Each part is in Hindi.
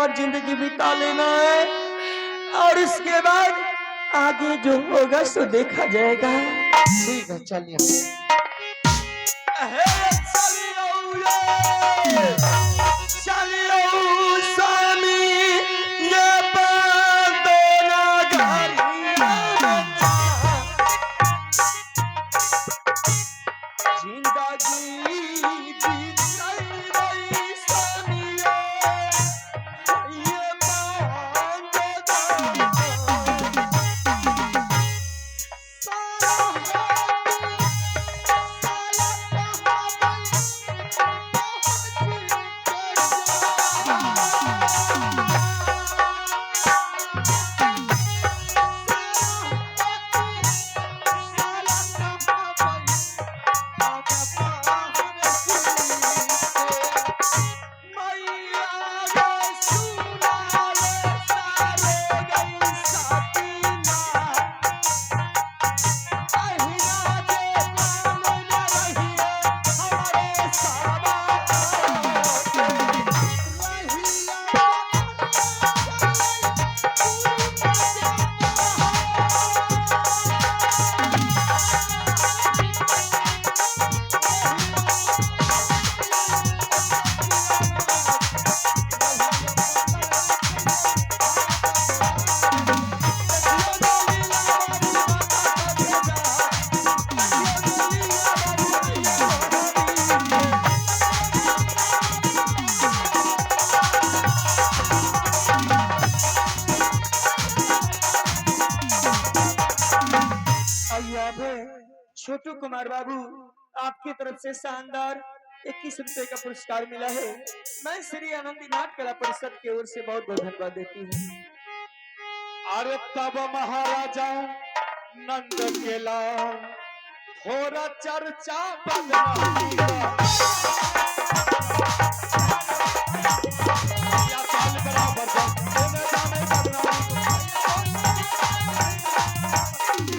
और जिंदगी बिता लेना है, और इसके बाद आगे जो होगा सो देखा जाएगा। ठीक है चलिए। छोटू कुमार बाबू, आपकी तरफ से शानदार 21 रुपए का पुरस्कार मिला है। मैं श्री आनंदी नाट कला परिषद की ओर से बहुत बहुत धन्यवाद देती हूँ। अरे तब महाराजा नंद के लाल थोड़ा चर्चा बदनामी का या साल बराबर होने जाने बदनामी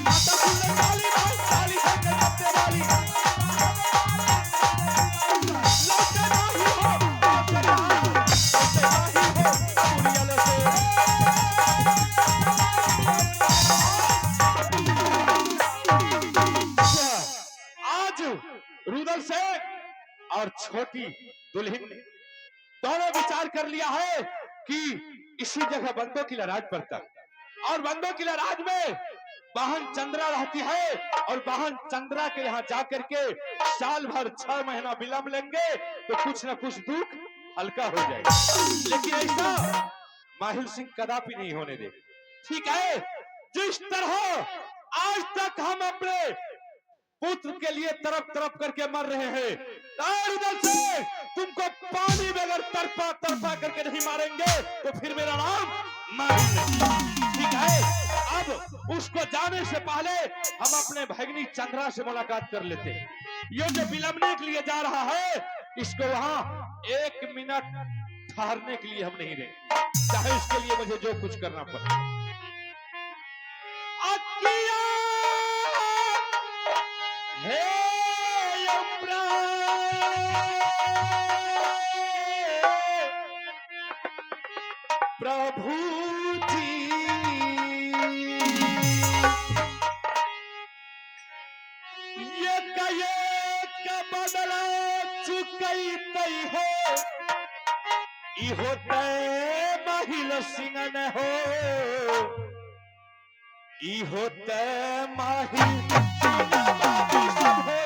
माता फूले वाली भाई साली संग जपते वाली लौटे नहीं हो लौटे नहीं हो सूर्यल से रुदल से और छोटी दुल्हन ने दोनों विचार कर लिया है कि इसी जगह बंदों की लड़ाज पड़ता है और बंदों की लड़ाज में बहन चंद्रा रहती है और बहन चंद्रा के यहाँ जाकर के साल भर 6 महीना विलंब लेंगे तो कुछ न कुछ दुख हल्का हो जाएगा। लेकिन ऐसा माहिल सिंह कदापि नहीं होने दे। ठीक है, जिस तरह आज तक हम अपने पुत्र के लिए तरफ तरफ करके मर रहे हैं, उधर से तुमको पानी में अगर तरपा तरपा करके नहीं मारेंगे तो फिर मेरा नाम माहिल नहीं। ठीक है, अब उसको जाने से पहले हम अपने भगनी चंद्रा से मुलाकात कर लेते हैं। ये जो विलंबने के लिए जा रहा है इसको वहां 1 मिनट ठहरने के लिए हम नहीं देंगे, चाहे इसके लिए मुझे जो कुछ करना पड़े। प्रभु जी ये का बदला चुकई तई हो इहो तय महिल सिंह न हो इहो तय महिल सब हो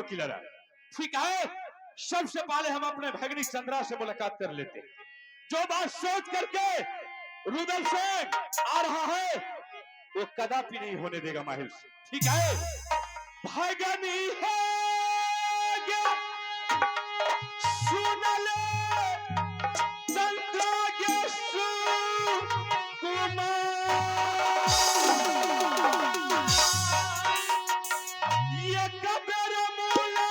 की लड़ाई। ठीक है, सबसे पहले हम अपने भगनी चंद्रा से मुलाकात कर लेते हैं। जो बात सोच करके रुदल सिंह आ रहा है वो कदापि नहीं होने देगा माहिर से। ठीक है, भगनी है सुन ले चंद्रा के ये कबर मूला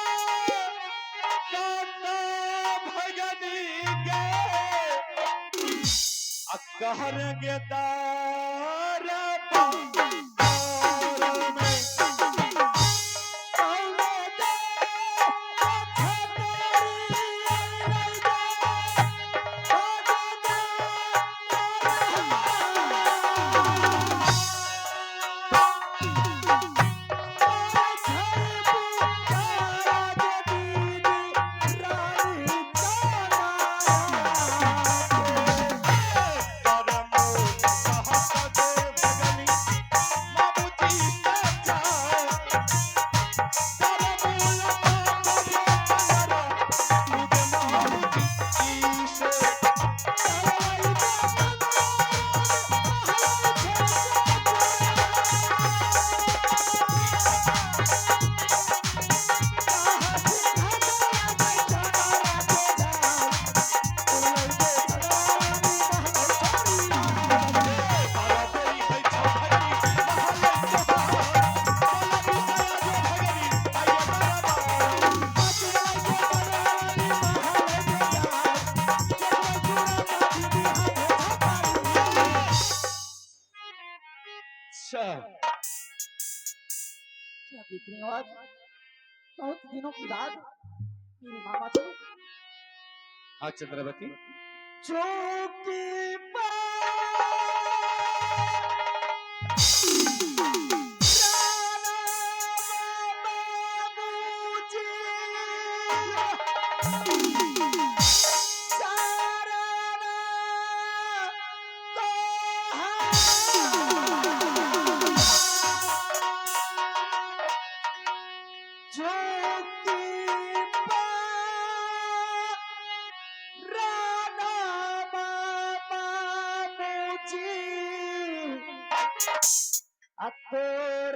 काटा भगनी गे कहरगे तारा क्या देख रही हो आज? बहुत दिनों की बाद मेरे मामा जी हाँ चंद्रावती, चौकी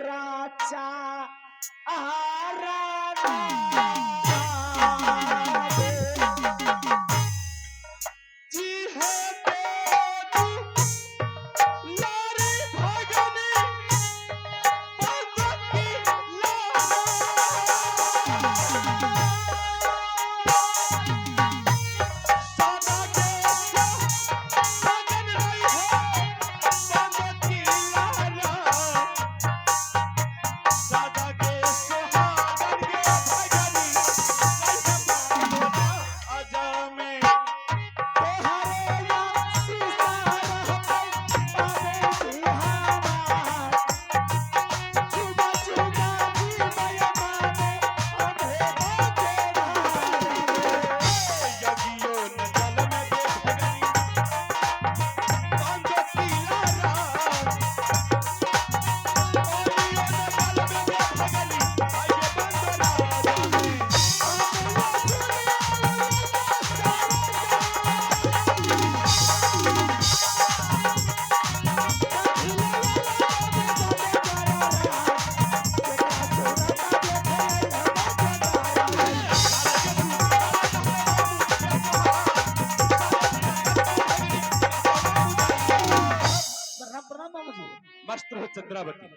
राजा जी है लारी भगनी भगनी सादा के भगन रही है भगनी लारा सादा के सुहागन के भगनी आजा में मस्त रहो चंद्रावती।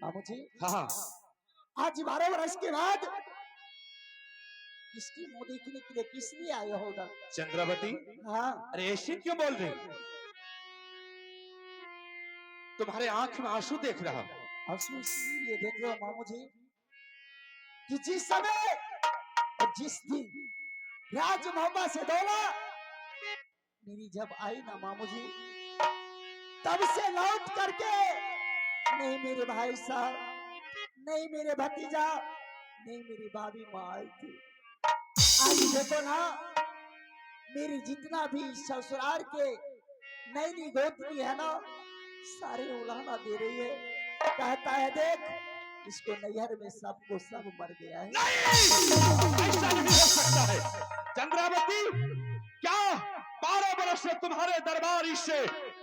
मामू जी हाँ हाँ, आज 12 वर्ष के बाद किसकी मुंह देखने के लिए किस लिए आया हो उधर? चंद्रावती, हाँ अरे ऐसे क्यों बोल रहे हो? तुम्हारे आंख में आंसू देख रहा हूं। आंसू इसलिए देख रहे हो मामू जी कि जिस समय और जिस दिन राज मोहब्बत से दौला मेरी जब आई ना मामू जी, तब से लौट करके नहीं मेरे भाई साहब, नहीं मेरे भतीजा, नहीं मेरी भाभी माँ आई थी। आज देखो ना मेरी जितना भी ससुराल के नैनी गोत्री है ना, सारे उलाहना दे रही है। कहता है देख इसको नैहर में सबको सब मर गया है। नहीं, ऐसा नहीं हो सकता है चंद्रावती। क्या 12 वर्ष से तुम्हारे दरबार से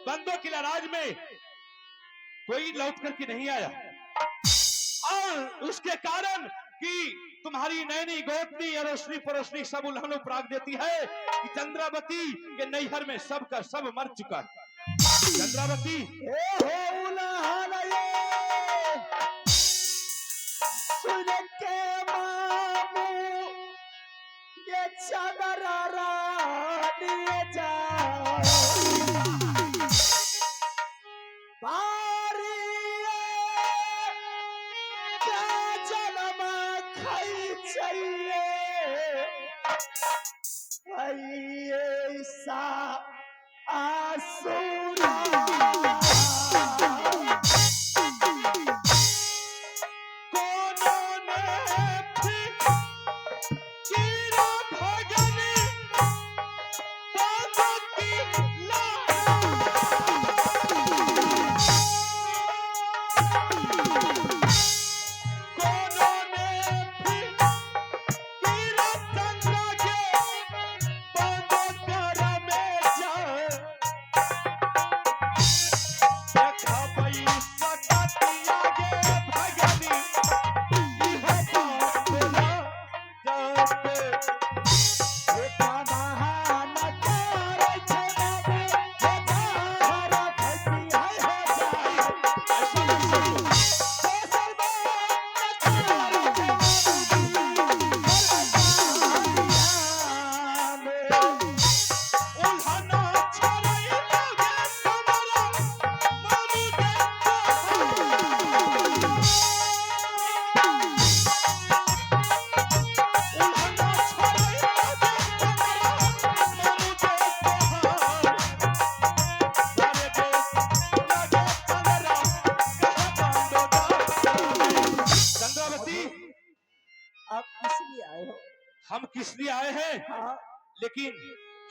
बंदों की लड़ाई में कोई लौट करके नहीं आया, और उसके कारण कि तुम्हारी नैनी गोतनी या रोशनी परोशनी सब उल्हन उपराग देती है कि चंद्रावती के नैहर में सब का सब मर चुका है। चंद्रावती सुन के मामू ये चंद्रा लिए जा हम किस लिए आए हैं, लेकिन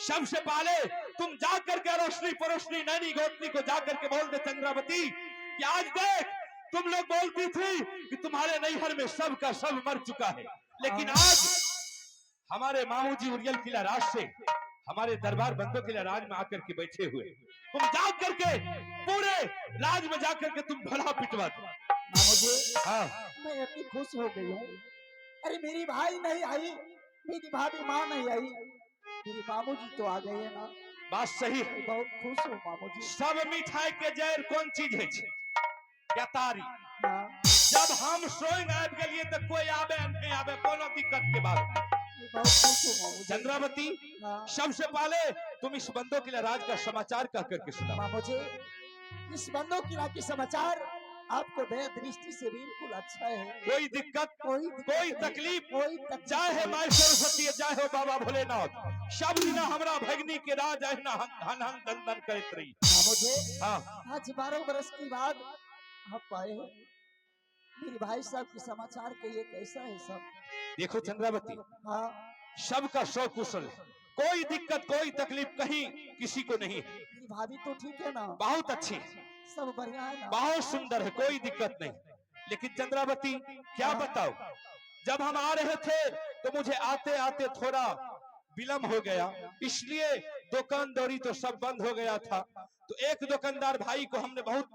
सबसे पहले तुम जाकर के रोशनी परोशनी नैनी गोतनी को जाकर के बोल दे चंद्रावती कि आज देख तुम लोग बोलती थी कि तुम्हारे नैहर में सब का सब मर चुका है, लेकिन आज हमारे मामू जी उरियल किला राज से हमारे दरबार बंदों किला राज में आकर के बैठे हुए, तुम जा करके पूरे राज में जाकर के तुम भला पिटवा दो। मामू जी हाँ मैं इतनी खुश हो गई हूँ। अरे मेरी भाई नहीं आई, मेरी भाभी माँ नहीं आई, मेरे मामू जी तो आ गए ना। बात सही है, बहुत खुश हूँ मामू जी। सब मिठाई के जैर कौन चीज है क्या तारी, हाँ। जब हम सोएंगे आब गए तो कोई आवे नहीं आवे कोनो दिक्कत के बात। बहुत खुश हूँ मामू जी। चंद्रावती हाँ। सबसे पहले तुम इस बंदों के राज का समाचार कह करके सुनाओ। मामू जी इस बंदों की समाचार आपको दया दृष्टि से बिल्कुल अच्छा है। कोई दिक्कत कोई तकलीफ चाहे माई सरस्वती चाहे बाबा भोलेनाथ सब दिन हमरा भगनी के राज है ना हन हन दन दन करत रही। मुझे हाँ आज 12 वर्ष के बाद आप आए हैं, मेरे भाई साहब के समाचार के लिए कैसा है सब। देखो चंद्रावती हाँ सबका सौ कुशल है, कोई दिक्कत कोई तकलीफ कहीं किसी को नहीं है। मेरी भाभी तो ठीक है ना, बहुत अच्छी है, सब बढ़िया है ना, बहुत सुंदर है, कोई दिक्कत नहीं। लेकिन चंद्रावती क्या बताओ, जब हम आ रहे थे तो मुझे आते आते थोड़ा विलम्ब हो गया, इसलिए दुकानदारी तो सब बंद हो गया था। तो एक दुकानदार भाई को हमने बहुत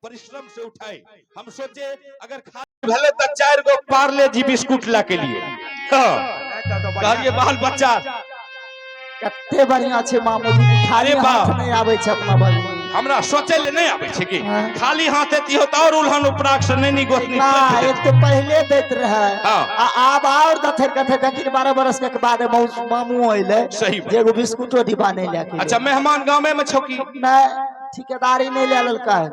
परिश्रम से उठाए, हम सोचे अगर खा भले तो 4 गो पार्ले जी बिस्कुट ला के लिए कहलिए बाल बच्चा कते बढ़िया छे मामू जी, खाली हाथ नहीं आवे छे अपना भाई हमरा सोचे ले नहीं आवे छे कि खाली हाथ एती हो तो और उल्हन उपराग से नहीं गोतनी ना एक तो पहले देत रहे अब और दथर कथे ककिन 12 बरस के बाद मामू आइले सही एगो बिस्कुटो डिब्बा नहीं लेके। अच्छा मेहमान गांव में छौकी ना ठेकेदारी नहीं ले ललका है।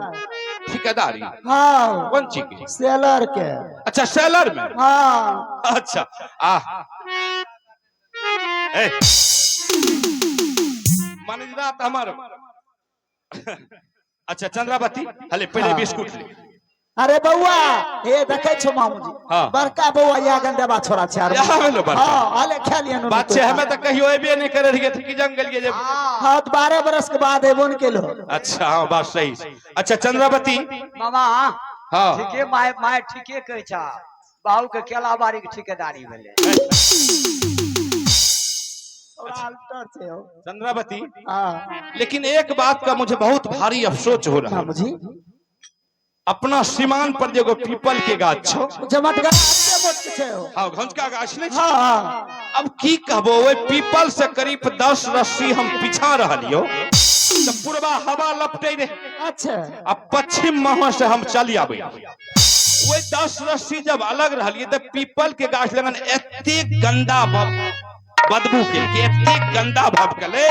ठेकेदारी हाँ कौन चीज की? सेलर के। अच्छा सेलर में हाँ अच्छा आ ए मनजरात हमार अच्छा चंद्रावती हले पहले बिस्कुट ले। अरे बउआ ए देखे छो मामू जी बड़का बउआ या गंदेबा छोरा छे हां हले खा लियन बच्चे हमें तो कहियो एबे नहीं करे रहिए थे कि जंगल के जब हां 12 बरस के बाद एबो न केलो। अच्छा हां बात सही। अच्छा चंद्रावती मामा हाँ ठीके माय माय ठीके कहै छा बाबू के केला बाड़ी के ठेकेदारी भेले थोड़ा अल्टर छे हो। चंद्रावती, हाँ लेकिन एक बात का मुझे बहुत भारी अफसोस हो रहा है। मामू जी अपना सीमान पर जो एगो पीपल के गाछ छो, जमटगा अच्छे मत छे हो। हाँ घंचका गाछ नहीं छो। हाँ हाँ अब की कहबो ओए पीपल से करीब 10 रस्सी हम पीछा रहलियो तो पूर्वा हवा लपटे रे, अच्छा अब पश्चिम माह से हम चली आबे। ओए 10 रस्सी जब अलग रहलिए तो पीपल के गाछ लगन एते गंदा बदबू के एते गंदा भाव कले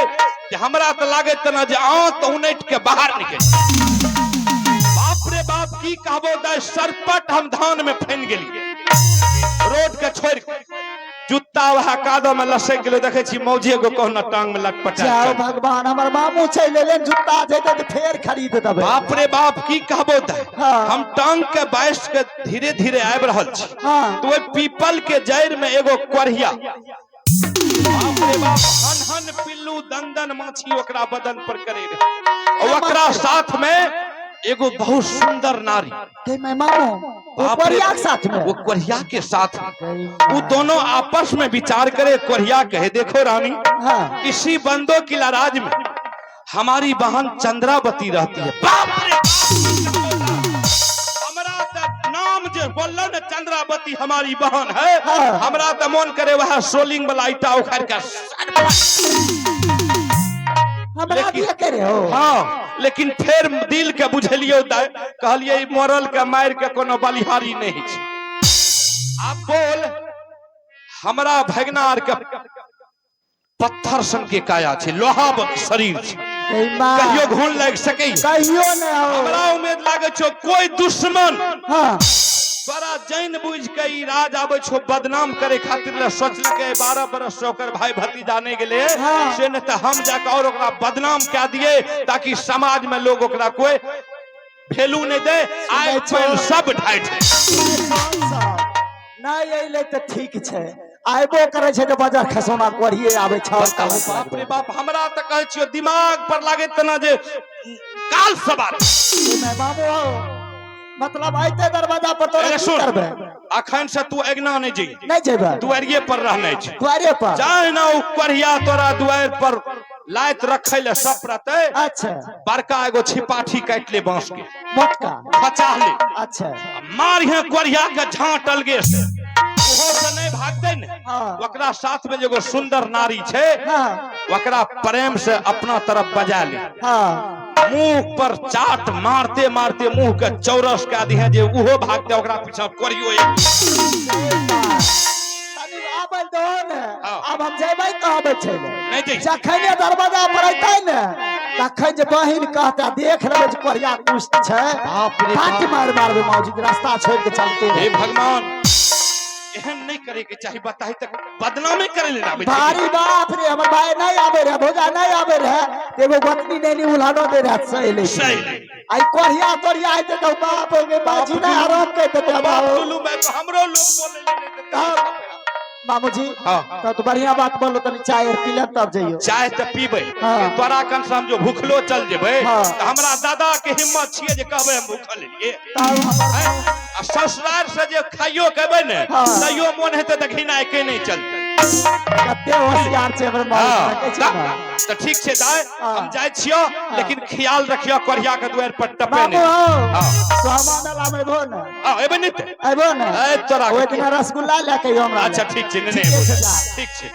कि हमरा तो लागे तना जे आंत उनट के बाहर निकल। बाप रे बाप की कहबो दा सरपट हम धान में फैन गेलिए, रोड के छोड़ के जूता वह कादो में लसक गेलो। देखे छी मौजे को कहना टांग में लटपटा। जाओ भगवान हमर मामू छै ले ले जूता जेते तो फेर खरीद देबे। बाप रे बाप की कहबो दा हाँ। हम टांग के बाइस के धीरे धीरे आबि रहल छी हाँ तो ओइ पीपल के जड़ में एगो कोरिया, बाप रे बाप हन हन पिल्लू दंदन माछी ओकरा बदन पर करे रहे और ओकरा साथ में एगो बहुत सुंदर नारी। के मैं मामू वो बाप रे परिया बाप, के साथ में वो कोरिया के साथ वो दोनों आपस में विचार करे। कोरिया कहे देखो रानी, हाँ इसी बंदो की लराज में हमारी बहन चंद्रावती रहती है। बाप रे हमरा तो नाम जो बोलो न चंद्रावती हमारी बहन है, हाँ। हमरा तो मन करे वह सोलिंग वाला ईटा उखाड़ कर। हमरा लेकिन- दिया करे हो। हाँ लेकिन फिर दिल के बुझलियो कहलिए ई मरल के मार के कोनो बलिहारी नहीं छै। अब बोल हमरा भगना आर के पत्थर सन के काया छै, लोहा शरीर छै, ए माँ कहियो घून लग सके। कहियो न हो। हमरा उम्मीद लागे छो कोई दुश्मन हाँ बड़ा जान बुझ के ई राज आवे छो बदनाम करे खातिर ले सोचलके 12 बरस से ओकर भाई भतीजा नहीं गेले हाँ। से न त हम जाके और ओकरा बदनाम कह दिए ताकि समाज में लोग ओकरा कोई वैल्यू नहीं दे। आइ पैन सब ढाइट नहीं अइले तो ठीक छै, आइबो करे छै तो बाजार खसोना कोरिए आवे छ। बाप रे बाप हमरा त कहे छियो दिमाग पर लागे तना जे काल सवार। मैं मामू हो मतलब आइते दरवाजा पर तो अरे की सुन करबे? अखन से तू एगना नहीं जी, नहीं जेबे दुआरिये पर रहने छै। द्वारे पर। चाहे ना उ कोरिया तोरा द्वार पर लाइत रखे ले सब रहते। अच्छा बड़का एगो छिपाठी काट ले बांस के मोटका बचा ले, अच्छा मार यहाँ कोरिया के झांटल गे से ओहो से नहीं भागते न। हाँ ओकरा साथ में एगो सुंदर नारी छे, हाँ ओकरा प्रेम से अपना तरफ बजा ले, हाँ मुंह पर चाट मारते मारते मुंह के चौरस का दिहे जे उहो भागते ओकरा पीछे कोरियो एक। तनी आबै दो ने। हाँ। अब हम जेबै कहबै छै नहीं जी जखन ये दरवाजा पर अइतै ने तखन जे बहिन कहता देख लेबै जे कोरिया कुछ छै बाप रे काट बाप। मार मारबे मौजी के रास्ता छोड़ के चलते हे भगवान एहन नहीं करे के चाहिए। बताई तक बदनामी करे ले ना भारी बाप रे हमर भाई नहीं आबे रे भोजा नहीं आबे रे एगो गोतनी नहीं उलानो दे रहा सही सही आई कोरिया तोरिया आइते तो बाप हो गए बाजी ना आराम के देते बाप बाबू टुल्लू में तो हमरो लोग बोले ले हाँ। मामू जी हाँ। तो बढ़िया बात बोलो तनी चाय और पी ले तब जइयो। चाय तो पीबे हाँ। तोरा कन से हम जो भूखलो चल जेबे हाँ। तो हमरा दादा के हिम्मत छिए जे कहबे हम भूखल लिए। तब हमर हैं? आ ससुराल से जे खाइयो कहबे ने हाँ। तैयो मन हेते त घिना एके नहीं चलते। कते होशियार छै हमर माँ कहै छै ना। तो ठीक छे दाय हाँ। हम जाय छियो लेकिन ख्याल रखियो कोरिया के द्वार पर टपे बाबू नहीं। हाँ। सोमा मेला में भो ना हां एबे नहीं ते। आइबो ना ए तोरा ओइ दिन रसगुल्ला लेके हमरा अच्छा ठीक छे ने ठीके छै जा। ठीक छे।